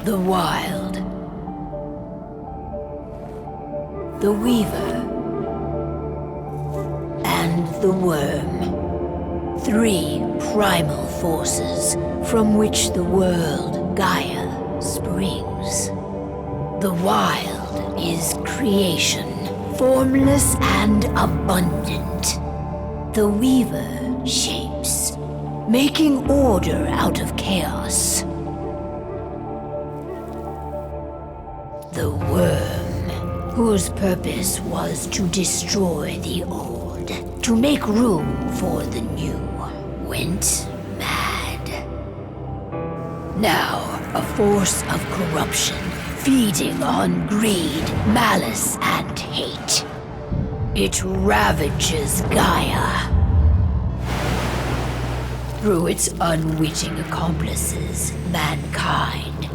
The Wild. The Weaver. And the Worm. 3 primal forces from which the world, Gaia, springs. The Wild is creation, formless and abundant. The Weaver shapes, making order out of chaos. The Worm, whose purpose was to destroy the old, to make room for the new, went mad. Now, a force of corruption, feeding on greed, malice, and hate. It ravages Gaia. Through its unwitting accomplices, mankind.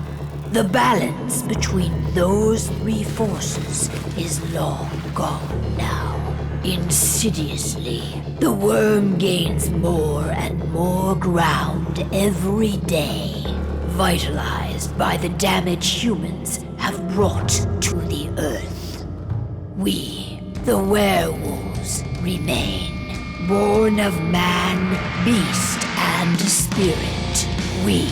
The balance between those 3 forces is long gone now. Insidiously, the Worm gains more and more ground every day, vitalized by the damage humans have brought to the Earth. We, the werewolves, remain, born of man, beast, and spirit. We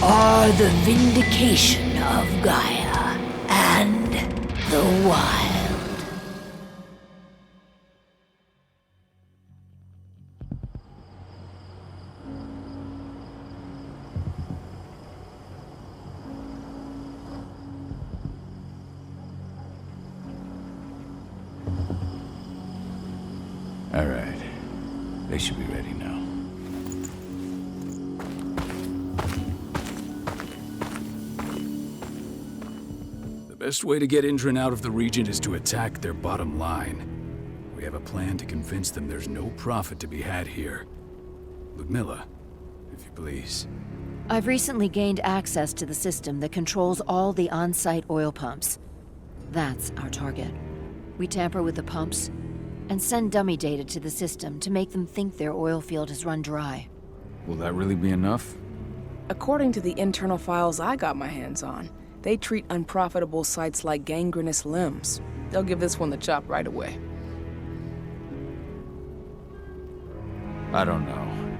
are the vindication of Gaia and the Wild. All right. They should be ready now. The best way to get Indran out of the region is to attack their bottom line. We have a plan to convince them there's no profit to be had here. Ludmilla, if you please. I've recently gained access to the system that controls all the on-site oil pumps. That's our target. We tamper with the pumps and send dummy data to the system to make them think their oil field has run dry. Will that really be enough? According to the internal files I got my hands on, they treat unprofitable sites like gangrenous limbs. They'll give this one the chop right away. I don't know.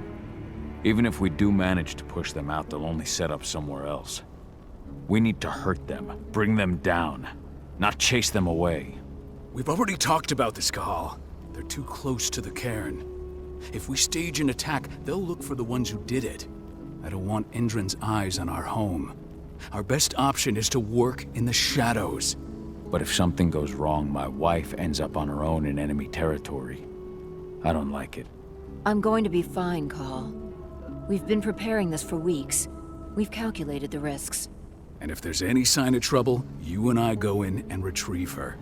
Even if we do manage to push them out, they'll only set up somewhere else. We need to hurt them, bring them down, not chase them away. We've already talked about this, Kahal. They're too close to the cairn. If we stage an attack, they'll look for the ones who did it. I don't want Indran's eyes on our home. Our best option is to work in the shadows. But if something goes wrong, my wife ends up on her own in enemy territory. I don't like it. I'm going to be fine, Call. We've been preparing this for weeks. We've calculated the risks. And if there's any sign of trouble, you and I go in and retrieve her.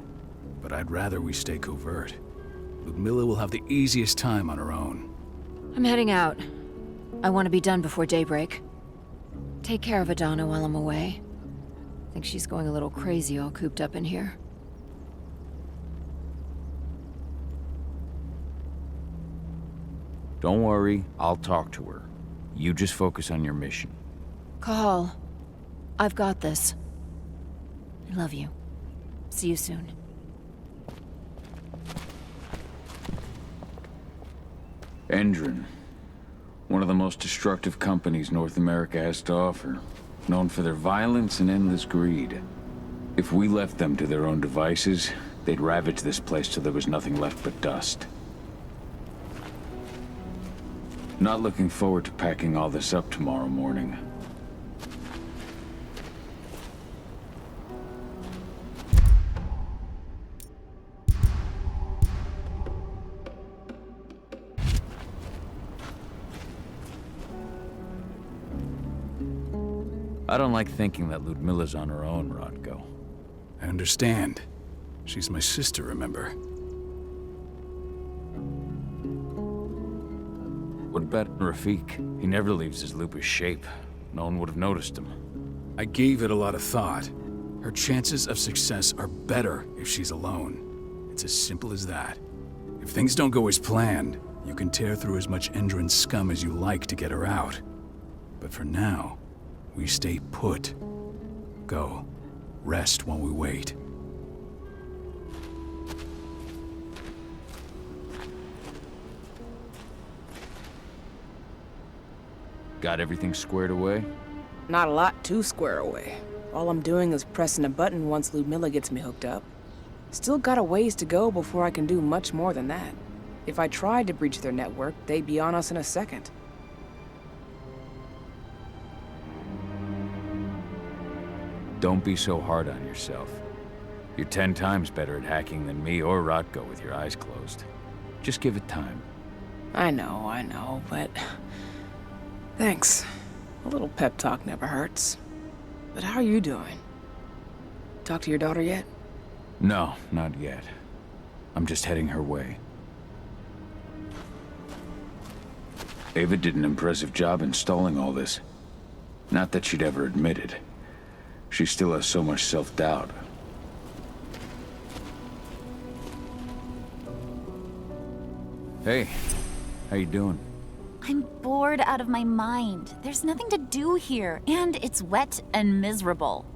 But I'd rather we stay covert. Ludmilla will have the easiest time on her own. I'm heading out. I want to be done before daybreak. Take care of Adana while I'm away. I think she's going a little crazy all cooped up in here. Don't worry, I'll talk to her. You just focus on your mission. Call. I've got this. I love you. See you soon. Indran. One of the most destructive companies North America has to offer. Known for their violence and endless greed. If we left them to their own devices, they'd ravage this place till there was nothing left but dust. Not looking forward to packing all this up tomorrow morning. I don't like thinking that Ludmilla's on her own, Rodko. I understand. She's my sister, remember? What about Rafik? He never leaves his lupus shape. No one would have noticed him. I gave it a lot of thought. Her chances of success are better if she's alone. It's as simple as that. If things don't go as planned, you can tear through as much Endran scum as you like to get her out. But for now, we stay put. Go. Rest while we wait. Got everything squared away? Not a lot to square away. All I'm doing is pressing a button once Ludmilla gets me hooked up. Still got a ways to go before I can do much more than that. If I tried to breach their network, they'd be on us in a second. Don't be so hard on yourself. You're 10 times better at hacking than me or Rotko with your eyes closed. Just give it time. I know, but... Thanks. A little pep talk never hurts. But how are you doing? Talk to your daughter yet? No, not yet. I'm just heading her way. Ava did an impressive job installing all this. Not that she'd ever admit it. She still has so much self-doubt. Hey, how you doing? I'm bored out of my mind. There's nothing to do here, and it's wet and miserable.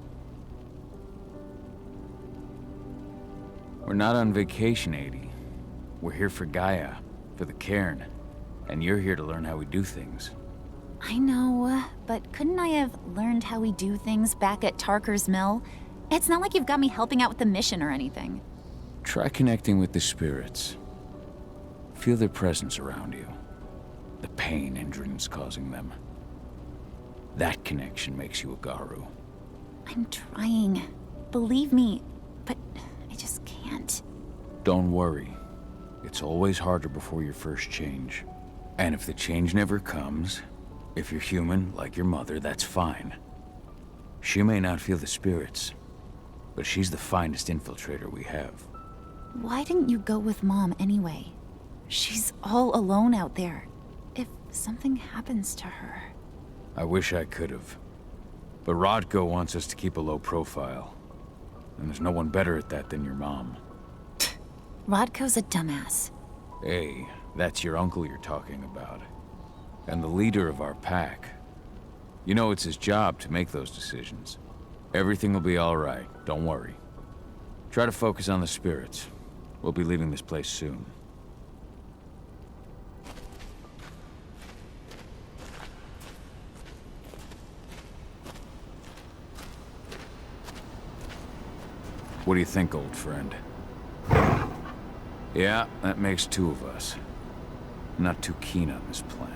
We're not on vacation, Adie. We're here for Gaia, for the cairn. And you're here to learn how we do things. I know, but couldn't I have learned how we do things back at Tarker's Mill? It's not like you've got me helping out with the mission or anything. Try connecting with the spirits. Feel their presence around you. The pain Endrin's causing them. That connection makes you a Garu. I'm trying. Believe me, but I just can't. Don't worry. It's always harder before your first change. And if the change never comes, if you're human, like your mother, that's fine. She may not feel the spirits, but she's the finest infiltrator we have. Why didn't you go with Mom anyway? She's all alone out there. If something happens to her... I wish I could have. But Rodko wants us to keep a low profile. And there's no one better at that than your mom. Rodko's a dumbass. Hey, that's your uncle you're talking about. And the leader of our pack. You know it's his job to make those decisions. Everything will be all right, don't worry. Try to focus on the spirits. We'll be leaving this place soon. What do you think, old friend? Yeah, that makes two of us. Not too keen on this plan.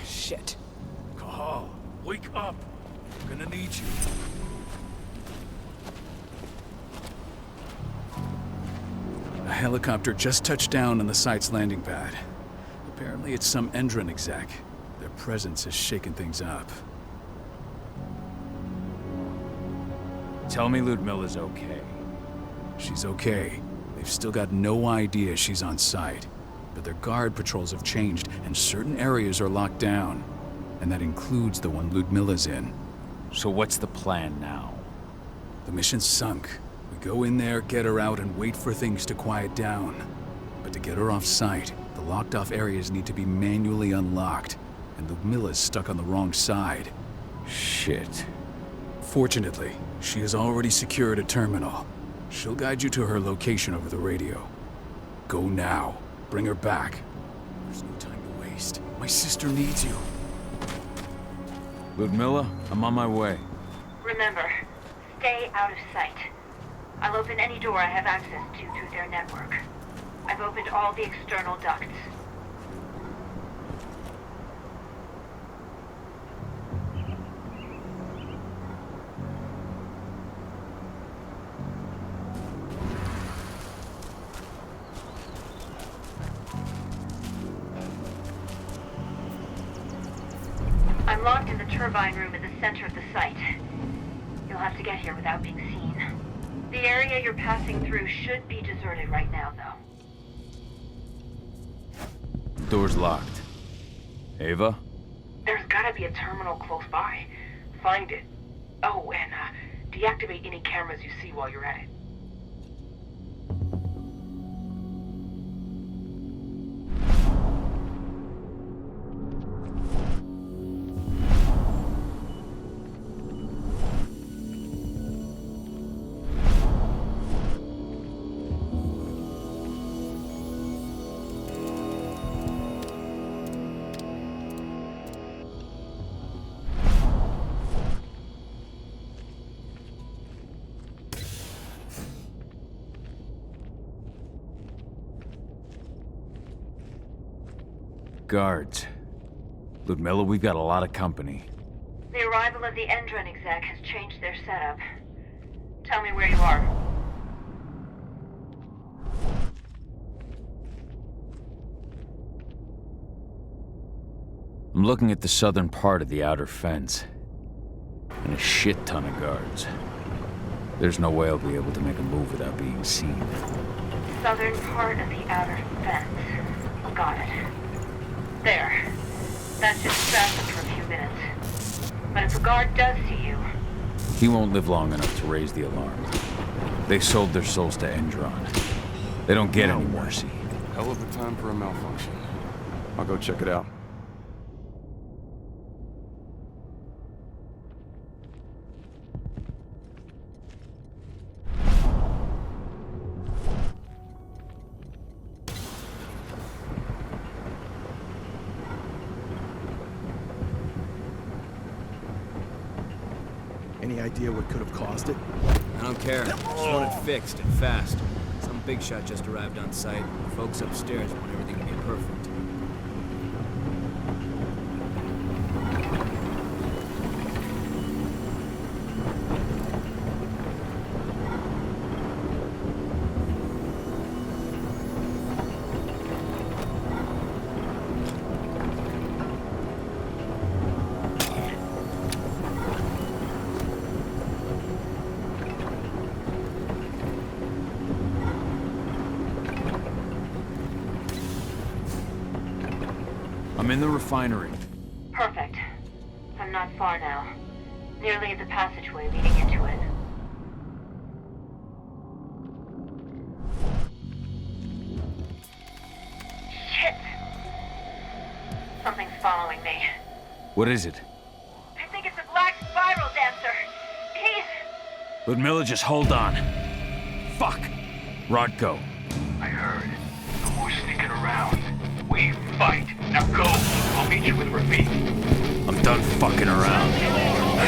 Shit. Cahal, wake up! I'm gonna need you. A helicopter just touched down on the site's landing pad. Apparently it's some Endrin exec. Their presence has shaken things up. Tell me Ludmilla's okay. She's okay. They've still got no idea she's on site. But their guard patrols have changed, and certain areas are locked down. And that includes the one Ludmilla's in. So what's the plan now? The mission's sunk. We go in there, get her out, and wait for things to quiet down. But to get her off site, the locked-off areas need to be manually unlocked. And Ludmilla's stuck on the wrong side. Shit. Fortunately, she has already secured a terminal. She'll guide you to her location over the radio. Go now. Bring her back. There's no time to waste. My sister needs you. Ludmilla, I'm on my way. Remember, stay out of sight. I'll open any door I have access to through their network. I've opened all the external ducts. I'm locked in the turbine room in the center of the site. You'll have to get here without being seen. The area you're passing through should be deserted right now, though. The door's locked. Ava? There's gotta be a terminal close by. Find it. Oh, and deactivate any cameras you see while you're at it. guards. Ludmilla, we've got a lot of company. The arrival of the Endron exec has changed their setup. Tell me where you are. I'm looking at the southern part of the outer fence. And a shit ton of guards. There's no way I'll be able to make a move without being seen. Southern part of the outer fence. Got it. There. That should distract them for a few minutes. But if a guard does see you... He won't live long enough to raise the alarm. They sold their souls to Endron. They don't get any mercy. Hell of a time for a malfunction. I'll go check it out. Any idea what could have caused it? I don't care. Just want it fixed and fast. Some big shot just arrived on site. The folks upstairs want everything to be perfect. I'm in the refinery. Perfect. I'm not far now. Nearly at the passageway leading into it. Shit! Something's following me. What is it? I think it's a black spiral dancer. He's... Ludmilla, just hold on. Fuck! Rodko. I heard. No more sneaking around. We fight. Now go. I'll meet you with Rafik. I'm done fucking around.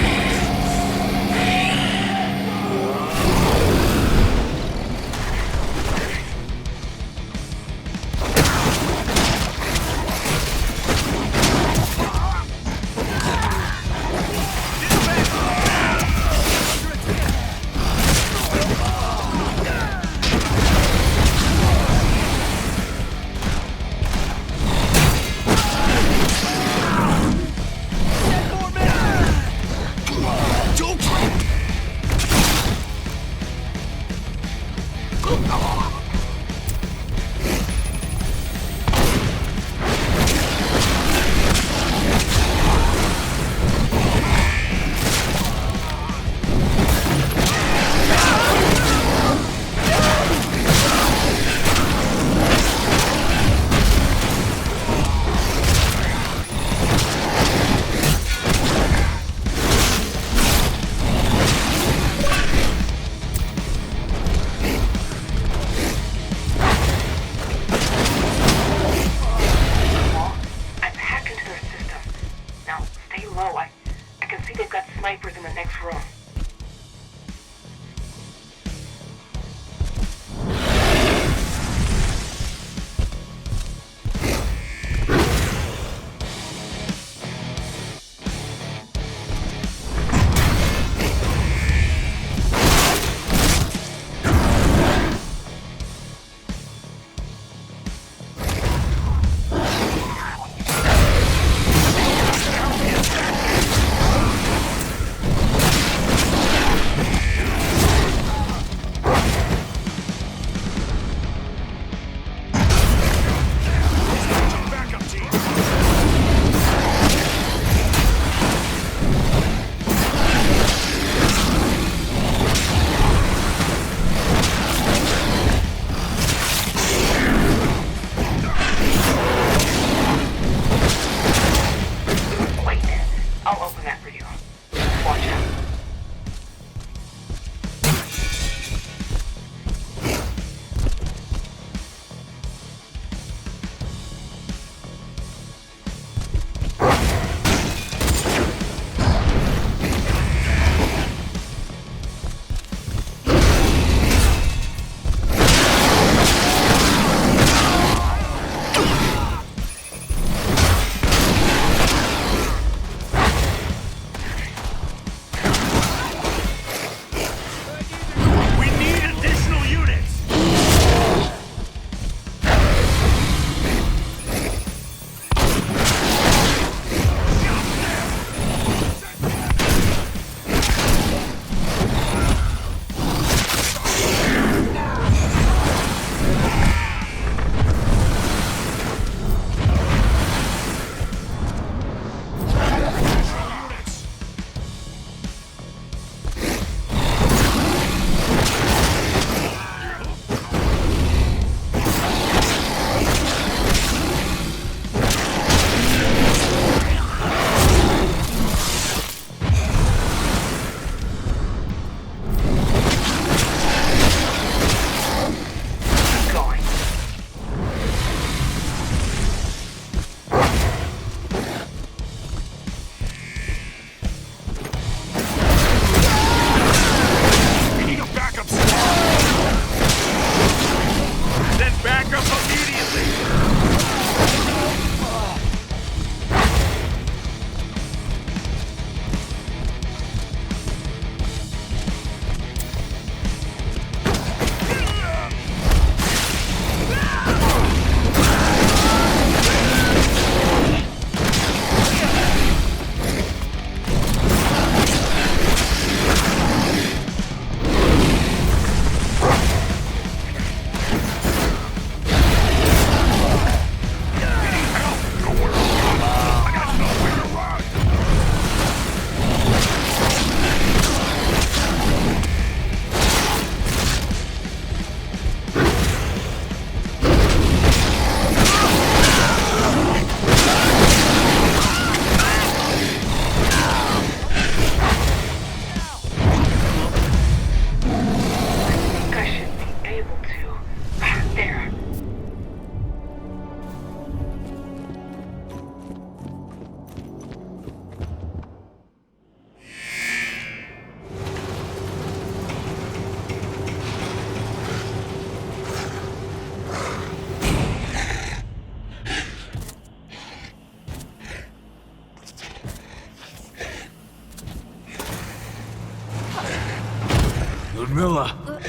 Milla!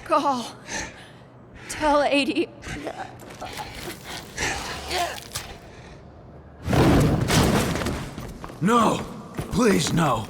Call. Tell 80. No! Please, no!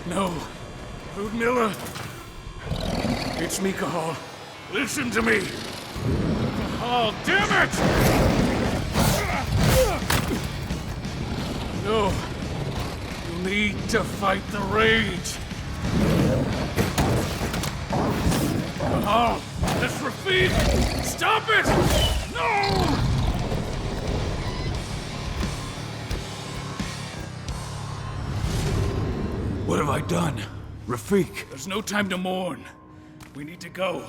No. Ludmilla. It's me, Cahal. Listen to me. Cahal, damn it! No. You need to fight the rage. Cahal, that's Rafik! Stop it! No! What have I done? Rafik! There's no time to mourn. We need to go.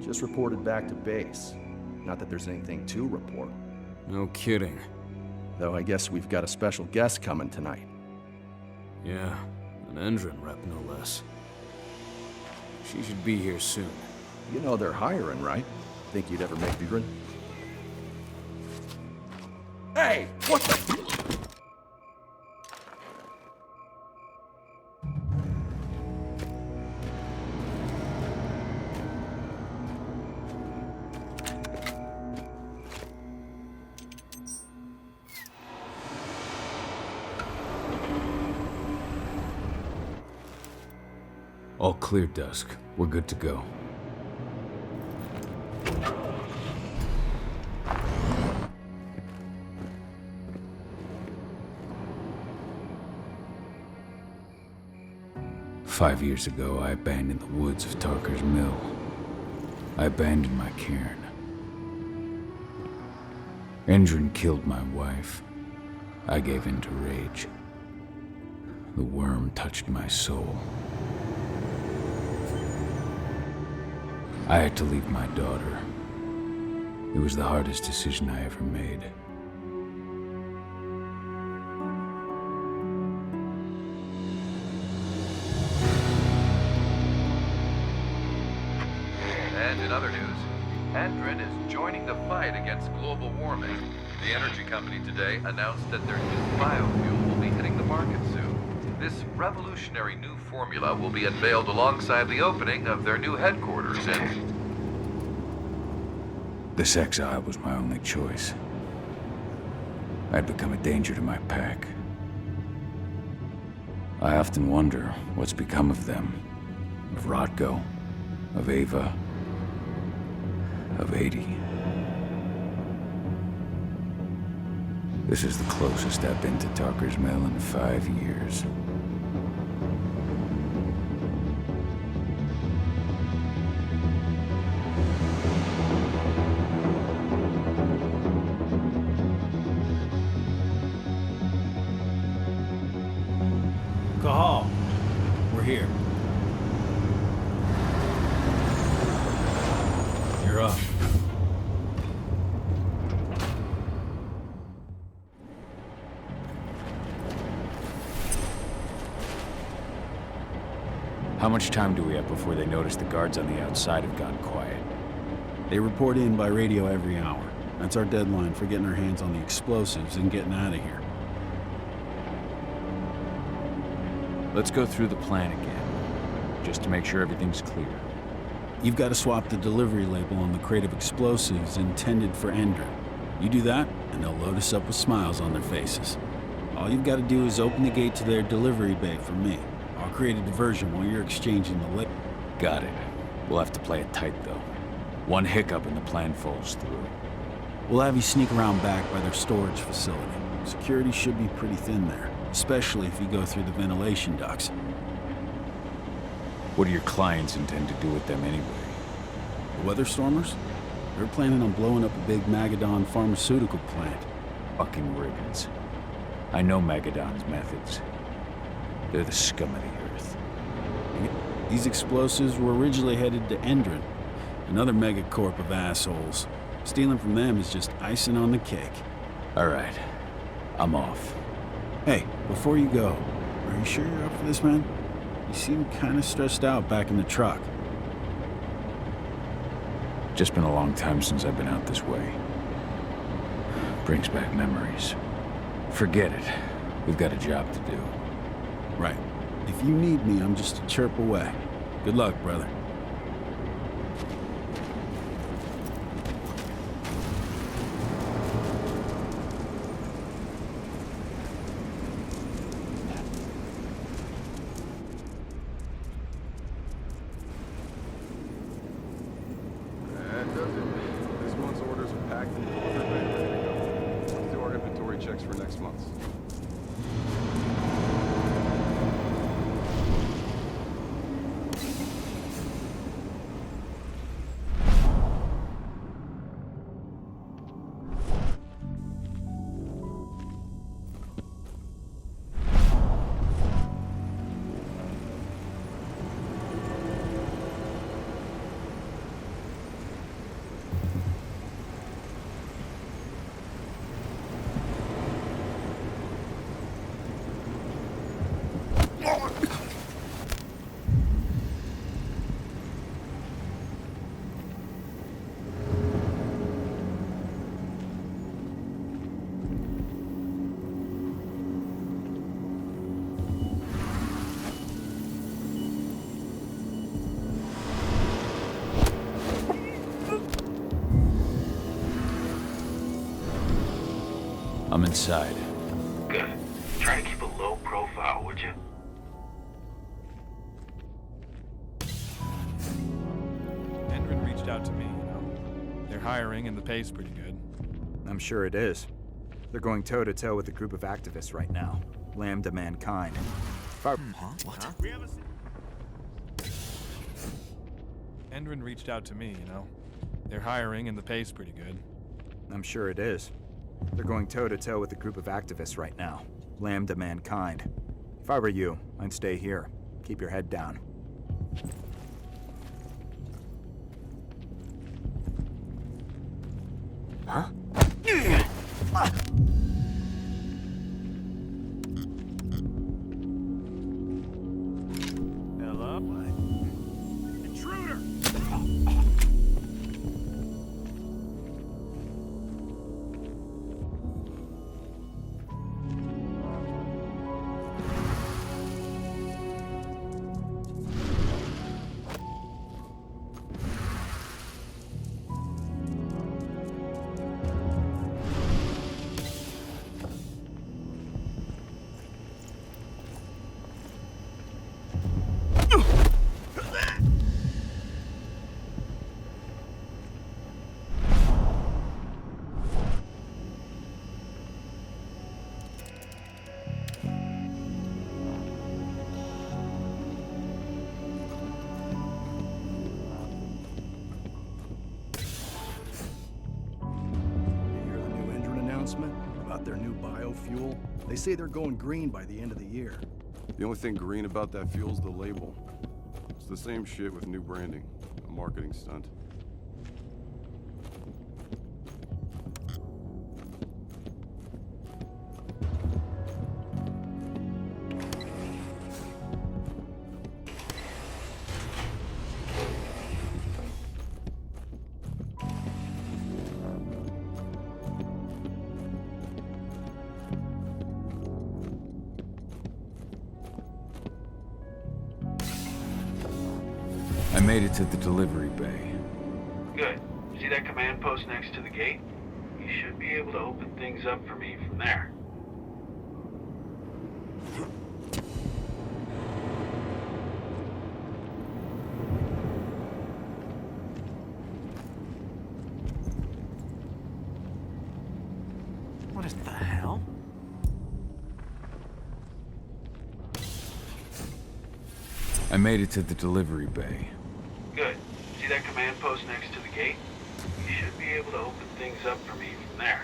Just reported back to base. Not that there's anything to report. No kidding. Though I guess we've got a special guest coming tonight. Yeah, an Endron rep, no less. She should be here soon. You know they're hiring, right? Think you'd ever make Buren? Hey! What the... All clear, Dusk. We're good to go. "5 years ago, I abandoned the woods of Tarker's Mill. I abandoned my cairn. Endron killed my wife. I gave in to rage. The worm touched my soul. I had to leave my daughter. It was the hardest decision I ever made. And in other news, Endrin is joining the fight against global warming. The energy company today announced that their new biofuel will be hitting the market soon. This revolutionary new formula will be unveiled alongside the opening of their new headquarters in... This exile was my only choice. I'd become a danger to my pack. I often wonder what's become of them. Of Rodko, of Ava, of 80. This is the closest I've been to Tarker's Mill in 5 years. Cahal, we're here. You're up. How much time do we have before they notice the guards on the outside have gone quiet? They report in by radio every hour. That's our deadline for getting our hands on the explosives and getting out of here. Let's go through the plan again, just to make sure everything's clear. You've got to swap the delivery label on the crate of explosives intended for Endrin. You do that, and they'll load us up with smiles on their faces. All you've got to do is open the gate to their delivery bay for me. I'll create a diversion while you're exchanging the label. Got it. We'll have to play it tight, though. One hiccup and the plan falls through. We'll have you sneak around back by their storage facility. Security should be pretty thin there, especially if you go through the ventilation ducts. What do your clients intend to do with them anyway? The Weatherstormers? They're planning on blowing up a big Magadon pharmaceutical plant. Fucking ribbons. I know Magadon's methods. They're the scum of the earth. These explosives were originally headed to Endrin, another megacorp of assholes. Stealing from them is just icing on the cake. All right. I'm off. Hey, before you go, are you sure you're up for this, man? You seem kind of stressed out back in the truck. Just been a long time since I've been out this way. Brings back memories. Forget it. We've got a job to do. Right. If you need me, I'm just a chirp away. Good luck, brother. That does it. This month's orders are packed and delivered and ready to go. Let's do our inventory checks for next month. I'm inside. Good. Try to keep a low profile, would you? Endrin reached out to me, you know. They're hiring and the pay's pretty good. I'm sure it is. They're going toe-to-toe with a group of activists right now. Lambda Mankind. What? Endrin reached out to me, you know. They're hiring and the pay's pretty good. I'm sure it is. They're going toe-to-toe with a group of activists right now. Lambda Mankind. If I were you, I'd stay here. Keep your head down. Hello? Intruder! About their new biofuel. They say they're going green by the end of the year. The only thing green about that fuel's the label. It's the same shit with new branding. A marketing stunt. I made it to the delivery bay. Good. See that command post next to the gate? You should be able to open things up for me from there. What is the hell? I made it to the delivery bay. Good. See that command post next to the gate? You should be able to open things up for me from there.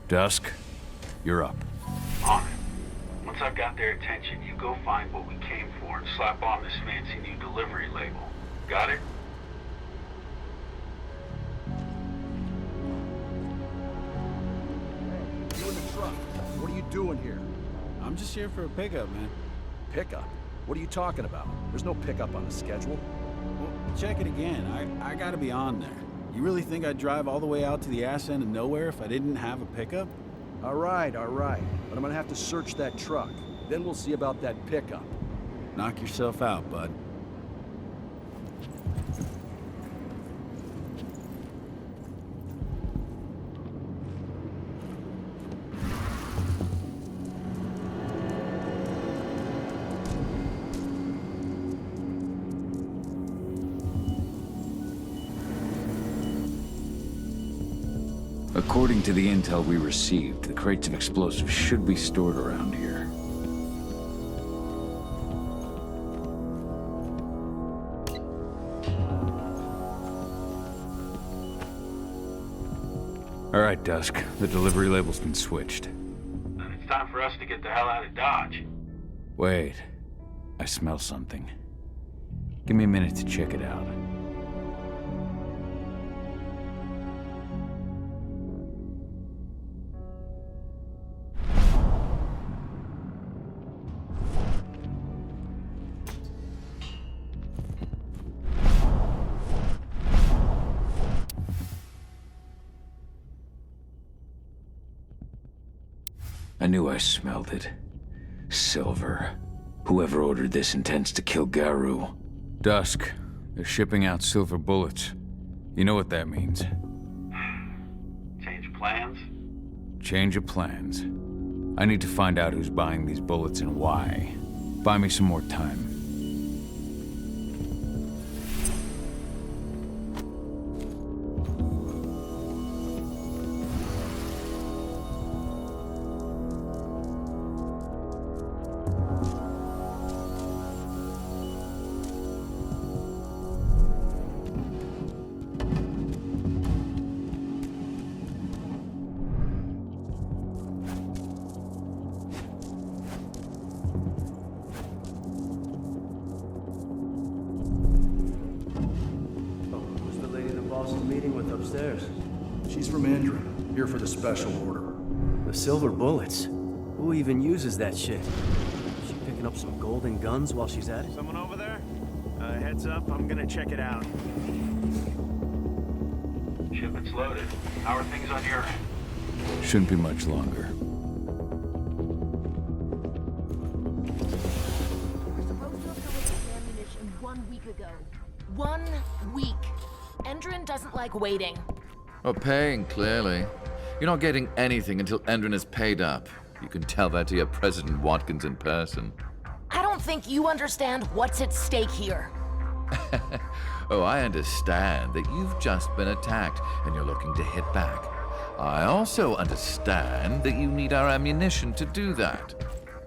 Dusk, you're up. On it. Once I've got their attention, you go find what we came for and slap on this fancy new delivery label. Got it? You in the truck. What are you doing here? I'm just here for a pickup, man. Pickup? What are you talking about? There's no pickup on the schedule. Well, check it again. I gotta be on there. You really think I'd drive all the way out to the ass end of nowhere if I didn't have a pickup? All right. But I'm gonna have to search that truck. Then we'll see about that pickup. Knock yourself out, bud. According to the intel we received, the crates of explosives should be stored around here. All right, Dusk. The delivery label's been switched. Then it's time for us to get the hell out of Dodge. Wait. I smell something. Give me a minute to check it out. I knew I smelled it. Silver. Whoever ordered this intends to kill Garu. Dusk. They're shipping out silver bullets. You know what that means. Change of plans? Change of plans. I need to find out who's buying these bullets and why. Buy me some more time. She's from Endrin, here for the special order. The silver bullets? Who even uses that shit? Is she picking up some golden guns while she's at it? Someone over there? Heads up, I'm gonna check it out. Shipment's loaded. How are things on your end? Shouldn't be much longer. We're supposed to have delivered ammunition 1 week ago. 1 week. Endrin doesn't like waiting. Well, paying, clearly. You're not getting anything until Endrin is paid up. You can tell that to your President Watkins in person. I don't think you understand what's at stake here. Oh, I understand that you've just been attacked and you're looking to hit back. I also understand that you need our ammunition to do that.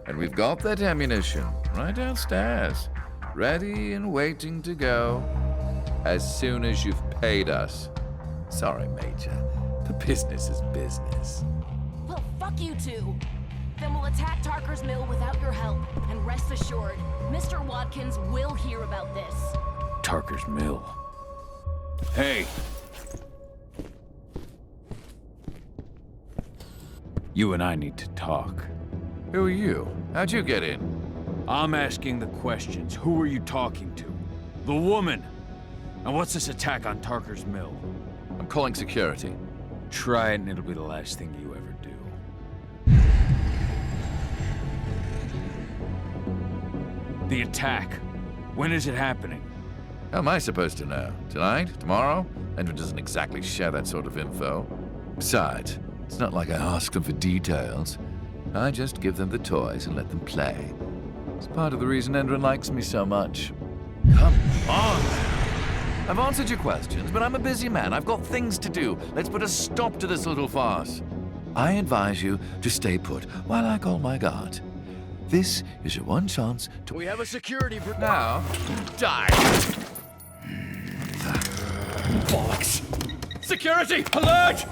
And we've got that ammunition right downstairs, ready and waiting to go as soon as you've paid us. Sorry, Major, but business is business. Well, fuck you two. Then we'll attack Tarker's Mill without your help. And rest assured, Mr. Watkins will hear about this. Tarker's Mill. Hey! You and I need to talk. Who are you? How'd you get in? I'm asking the questions. Who are you talking to? The woman! And what's this attack on Tarker's Mill? I'm calling security. Try it and it'll be the last thing you ever do. The attack. When is it happening? How am I supposed to know? Tonight? Tomorrow? Endrin doesn't exactly share that sort of info. Besides, it's not like I ask them for details. I just give them the toys and let them play. It's part of the reason Endrin likes me so much. Come on! I've answered your questions, but I'm a busy man. I've got things to do. Let's put a stop to this little farce. I advise you to stay put while I call my guard. This is your one chance to... We have a security... Now, die! Bollocks! Security! Alert!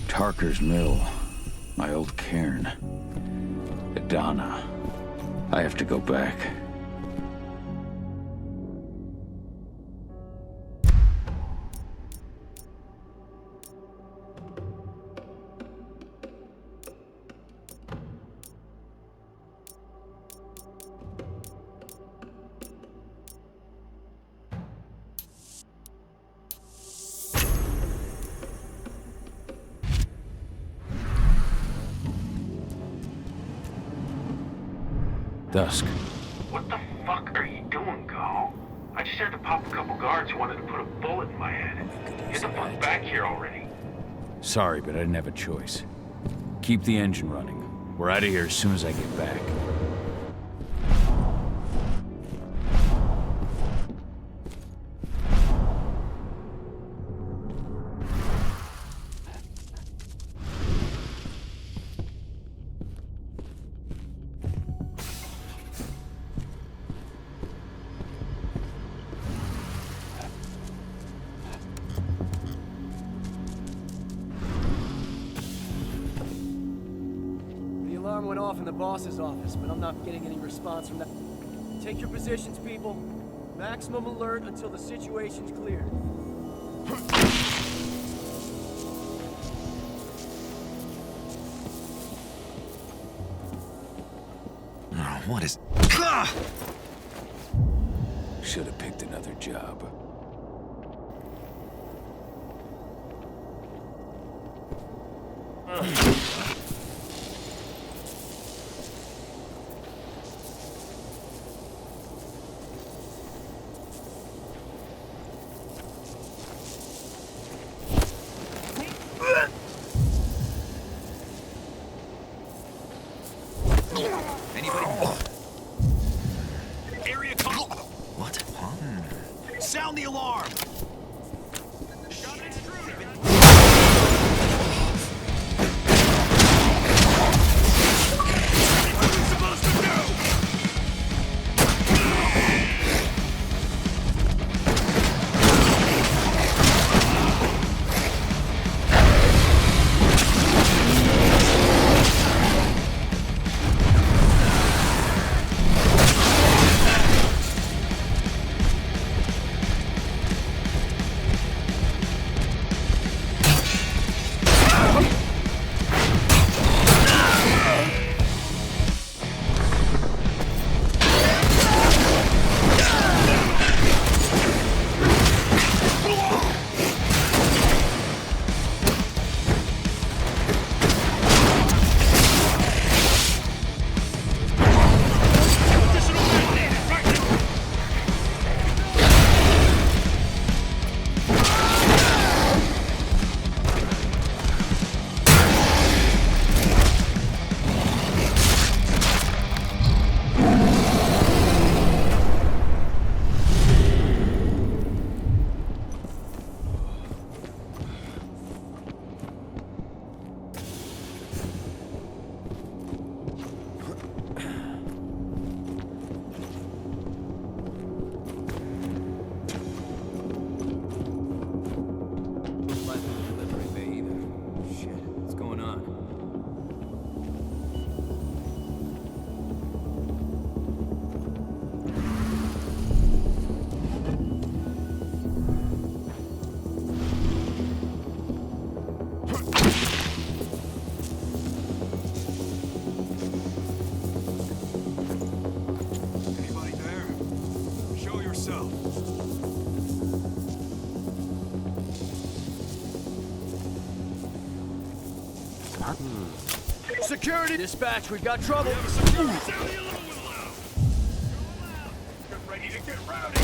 Tarker's Mill. My old cairn. Adana. I have to go back. Dusk. What the fuck are you doing, Go? I just had to pop a couple guards who wanted to put a bullet in my head. Get the fuck back here already. Sorry, but I didn't have a choice. Keep the engine running. We're out of here as soon as I get back. alarm went off in the boss's office, but I'm not getting any response from that. Take your positions, people. Maximum alert until the situation's cleared. Oh, what is... Should have picked another job. Area call. What? Huh? Sound the alarm. Got an intruder. What are we supposed to do? Security dispatch, we've got trouble. Ready to get rowdy.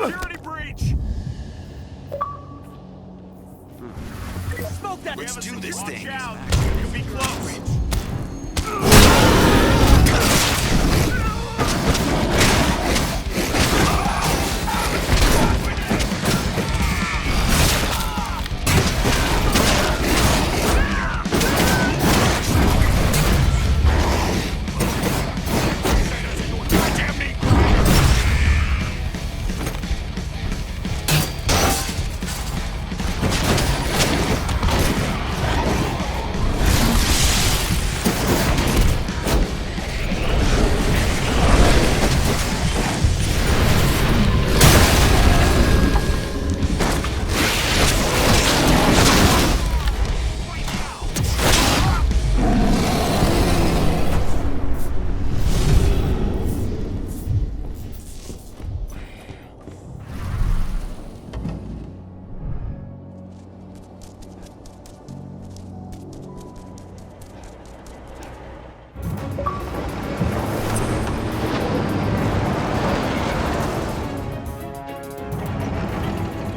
Security breach! Smoke that! Let's do this thing. Watch out! You'll be close.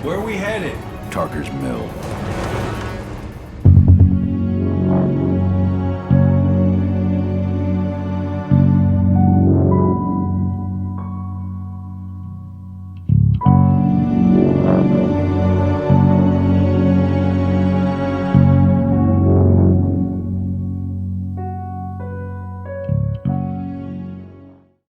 Where are we headed? Tarker's Mill.